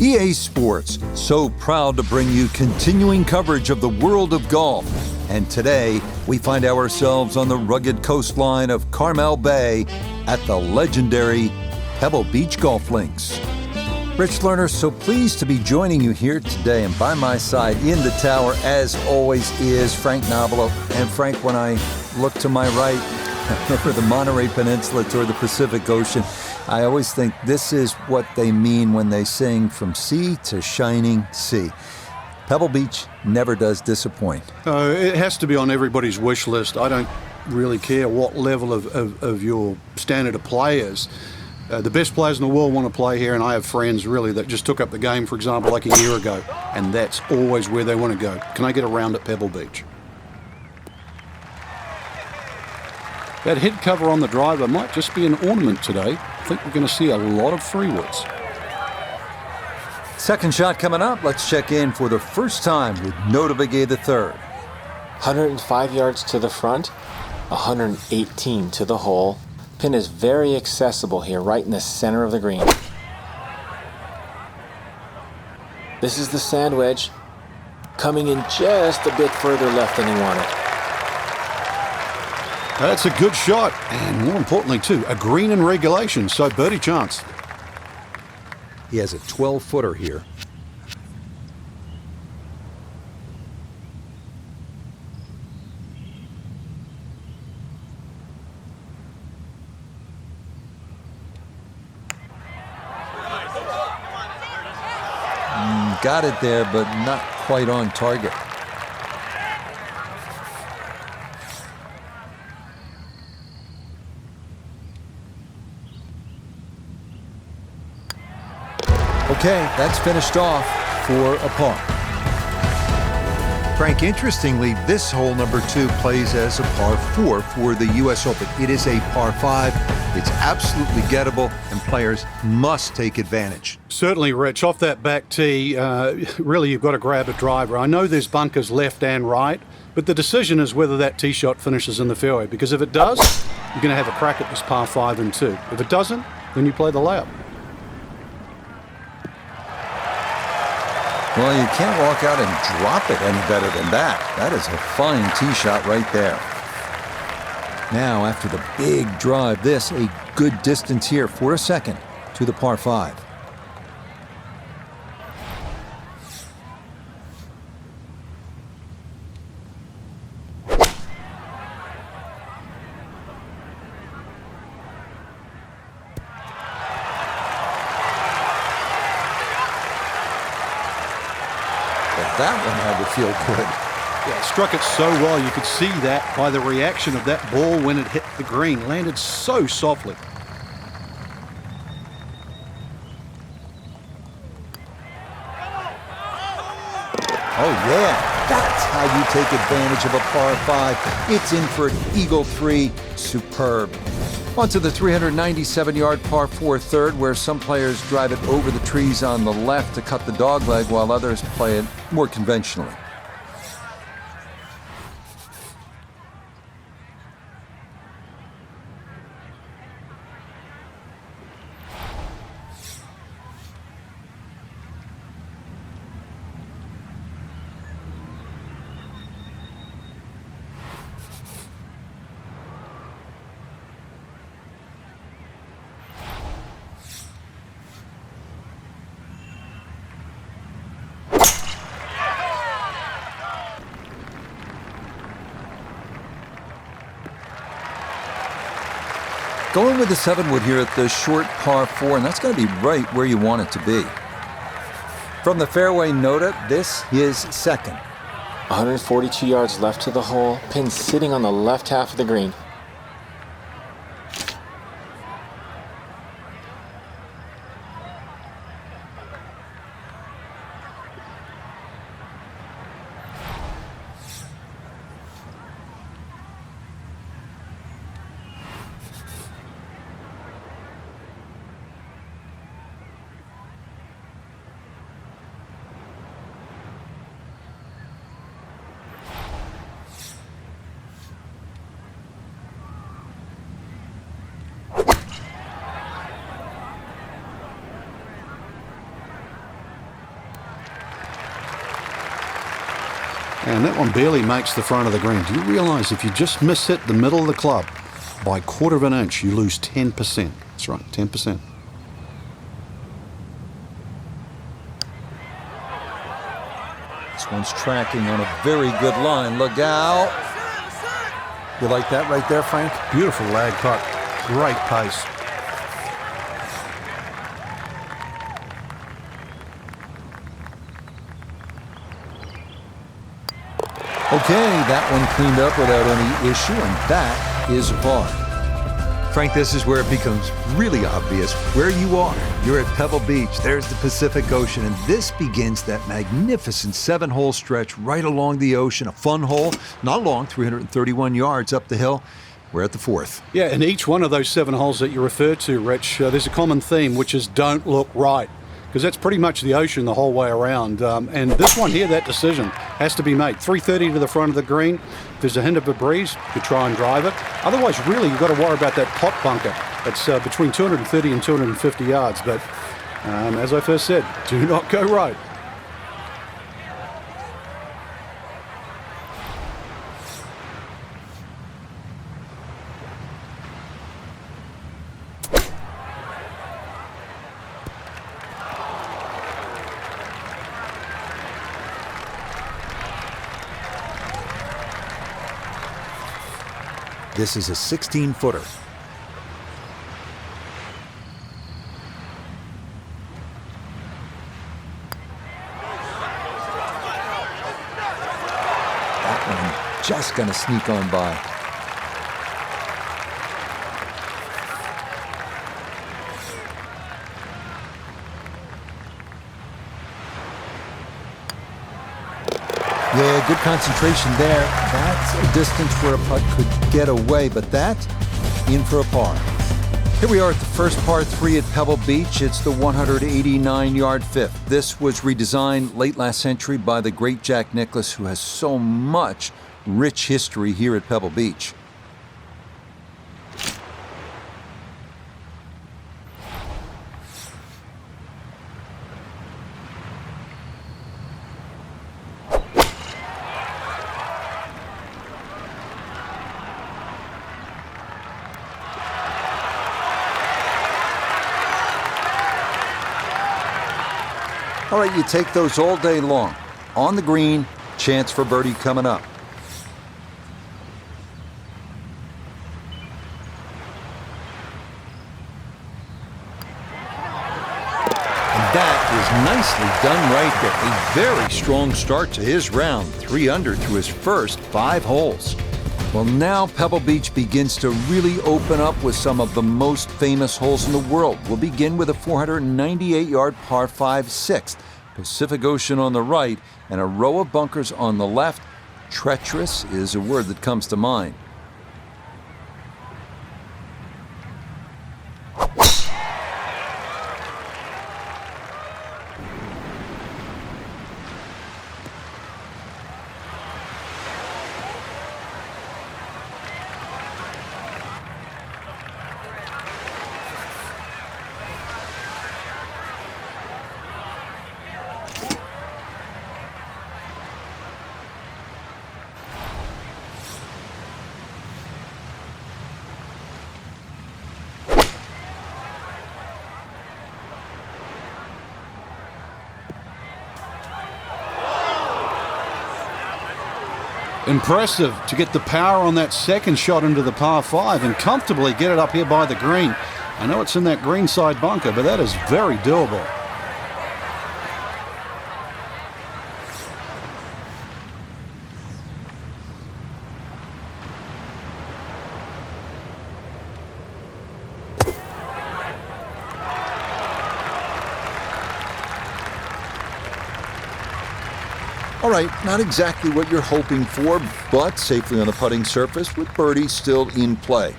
EA Sports, so proud to bring you continuing coverage of the world of golf. And today, we find ourselves on the rugged coastline of Carmel Bay at the legendary Pebble Beach golf links. Rich Lerner, so pleased to be joining you here today. And by my side in the tower, as always, is Frank Nobilo. And Frank, when I look to my right over the Monterey Peninsula toward the Pacific Ocean, I always think this is what they mean when they sing from sea to shining sea. Pebble Beach never does disappoint. It has to be on everybody's wish list. I don't really care what level of your standard of play is. The best players in the world want to play here, and I have friends really that just took up the game, for example, like a year ago, and that's always where they want to go. Can I get a round at Pebble Beach? That head cover on the driver might just be an ornament today. I think we're going to see a lot of freewoods. Second shot coming up. Let's check in for the first time with Notavigay III. 105 yards to the front, 118 to the hole. Pin is very accessible here, right in the center of the green. This is the sand wedge, coming in just a bit further left than he wanted. That's a good shot, and more importantly too, a green in regulation, so birdie chance. He has a 12-footer here. Got it there, but not quite on target. Okay, that's finished off for a par. Frank, interestingly, this hole number 2 plays as a par 4 for the U.S. Open. It is a par 5. It's absolutely gettable, and players must take advantage. Certainly, Rich. Off that back tee, really you've got to grab a driver. I know there's bunkers left and right, but the decision is whether that tee shot finishes in the fairway, because if it does, you're going to have a crack at this par 5 and 2. If it doesn't, then you play the layup. Well, you can't walk out and drop it any better than that. That is a fine tee shot right there. Now, after the big drive, this a good distance here for a second to the par 5. That one had to feel good. Yeah, it struck it so well. You could see that by the reaction of that ball when it hit the green. Landed so softly. Oh, yeah. That's how you take advantage of a par 5. It's in for an eagle 3. Superb. On to the 397-yard par 4 third, where some players drive it over the trees on the left to cut the dogleg, while others play it more conventionally. Going with the 7-wood here at the short par 4, and that's going to be right where you want it to be. From the fairway Nota, this is second. 142 yards left to the hole, pin sitting on the left half of the green. And that one barely makes the front of the green. Do you realise if you just miss hit the middle of the club by 1/4 of an inch, you lose 10%. That's right, 10%. This one's tracking on a very good line. Look out. You like that right there, Frank? Beautiful lag putt. Great pace. Okay, that one cleaned up without any issue, and that is a par. Frank, this is where it becomes really obvious where you are. You're at Pebble Beach. There's the Pacific Ocean, and this begins that magnificent 7-hole stretch right along the ocean. A fun hole, not long, 331 yards up the hill. We're at the 4th. Yeah, and each one of those 7 holes that you refer to, Rich, there's a common theme, which is don't look right. Because that's pretty much the ocean the whole way around. And this one here, that decision has to be made. 330 to the front of the green. If there's a hint of a breeze, you try and drive it. Otherwise, really, you've got to worry about that pot bunker. It's between 230 and 250 yards. But as I first said, do not go right. This is a 16-footer. That one just gonna sneak on by. Yeah, good concentration there. That's a distance where a putt could get away, but that, in for a par. Here we are at the first par 3 at Pebble Beach. It's the 189-yard fifth. This was redesigned late last century by the great Jack Nicklaus, who has so much rich history here at Pebble Beach. All right, you take those all day long. On the green, chance for birdie coming up. And that is nicely done right there. A very strong start to his round. 3 under through his first 5 holes. Well, now Pebble Beach begins to really open up with some of the most famous holes in the world. We'll begin with a 498-yard par 5 sixth. Pacific Ocean on the right and a row of bunkers on the left. Treacherous is a word that comes to mind. Impressive to get the power on that second shot into the par 5 and comfortably get it up here by the green. I know it's in that green side bunker, but that is very doable. All right, not exactly what you're hoping for, but safely on the putting surface with birdie still in play.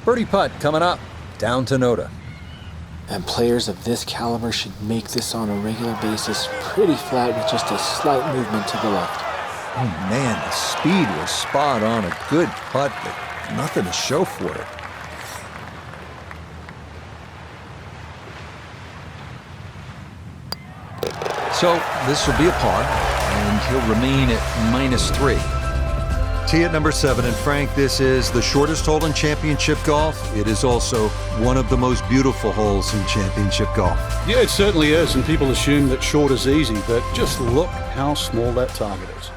Birdie putt coming up, down to Noda. And players of this caliber should make this on a regular basis pretty flat with just a slight movement to the left. Oh man, the speed was spot on. A good putt, but nothing to show for it. So this will be a par. and he'll remain at -3. Tee at number 7, and Frank, this is the shortest hole in championship golf. It is also one of the most beautiful holes in championship golf. Yeah, it certainly is, and people assume that short is easy, but just look how small that target is.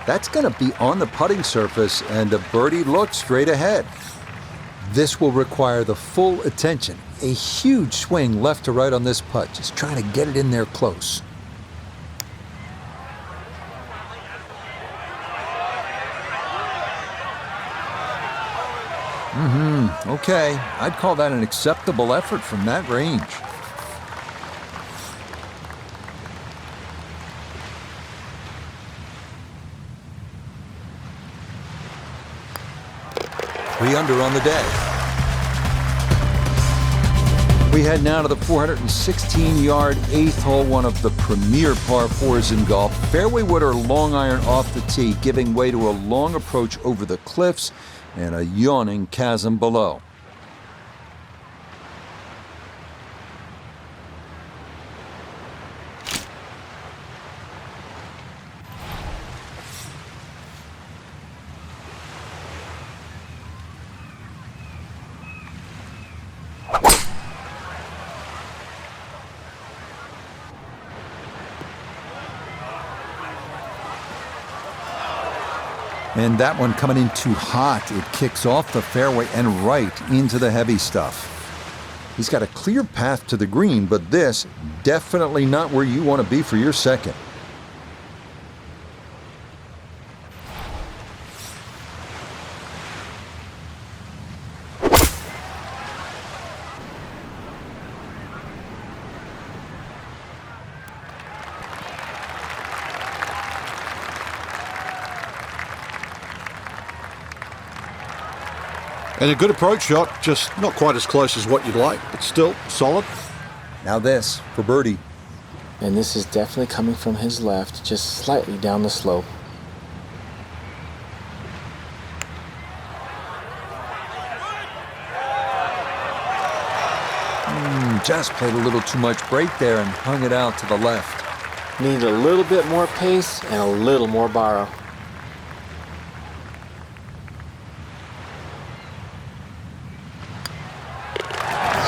That's going to be on the putting surface, and a birdie looks straight ahead. This will require the full attention. A huge swing left to right on this putt, just trying to get it in there close. Okay, I'd call that an acceptable effort from that range. Three under on the day. We head now to the 416-yard 8th hole, one of the premier par 4s in golf. Fairway wood or long iron off the tee, giving way to a long approach over the cliffs and a yawning chasm below. And that one coming in too hot. It kicks off the fairway and right into the heavy stuff. He's got a clear path to the green, but this definitely not where you want to be for your second. And a good approach shot, just not quite as close as what you'd like, but still solid. Now this for birdie. And this is definitely coming from his left, just slightly down the slope. Just played a little too much break there and hung it out to the left. Need a little bit more pace and a little more borrow.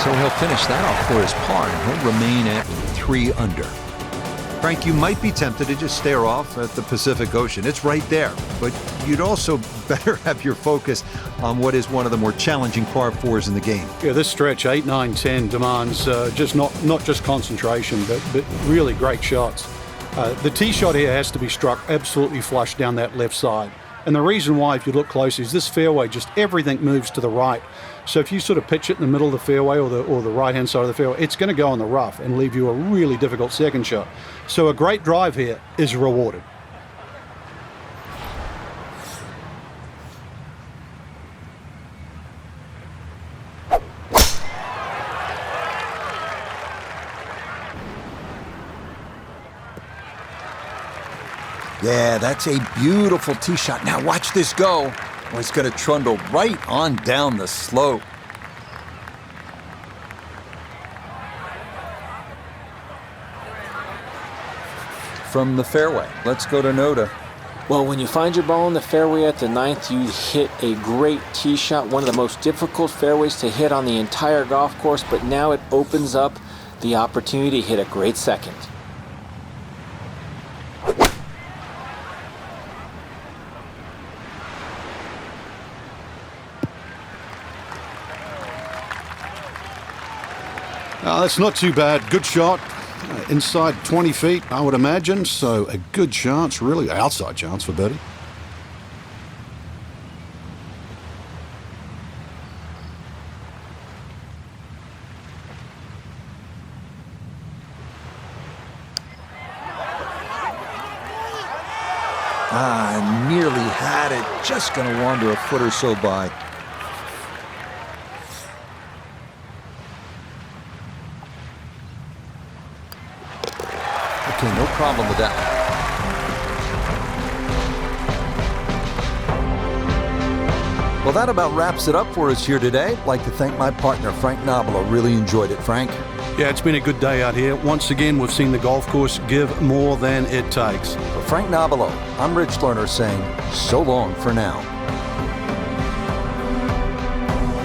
So he'll finish that off for his par, and he'll remain at 3 under. Frank, you might be tempted to just stare off at the Pacific Ocean. It's right there, but you'd also better have your focus on what is one of the more challenging par 4s in the game. Yeah, this stretch, 8, 9, 10, demands just not just concentration, but really great shots. The tee shot here has to be struck absolutely flush down that left side. And the reason why, if you look closely, is this fairway, just everything moves to the right. So if you sort of pitch it in the middle of the fairway or the right-hand side of the fairway, it's going to go on the rough and leave you a really difficult second shot. So a great drive here is rewarded. Yeah, that's a beautiful tee shot. Now watch this go. Oh, it's going to trundle right on down the slope. From the fairway, let's go to Noda. Well, when you find your ball in the fairway at the 9th, you hit a great tee shot, one of the most difficult fairways to hit on the entire golf course, but now it opens up the opportunity to hit a great second. That's not too bad. Good shot. Inside 20 feet, I would imagine, so a good chance, really outside chance for birdie. Nearly had it. Just going to wander a foot or so by. Okay, no problem with that. Well, that about wraps it up for us here today. I'd like to thank my partner, Frank Nobilo. Really enjoyed it, Frank. Yeah, it's been a good day out here. Once again, we've seen the golf course give more than it takes. For Frank Nobilo, I'm Rich Lerner saying so long for now.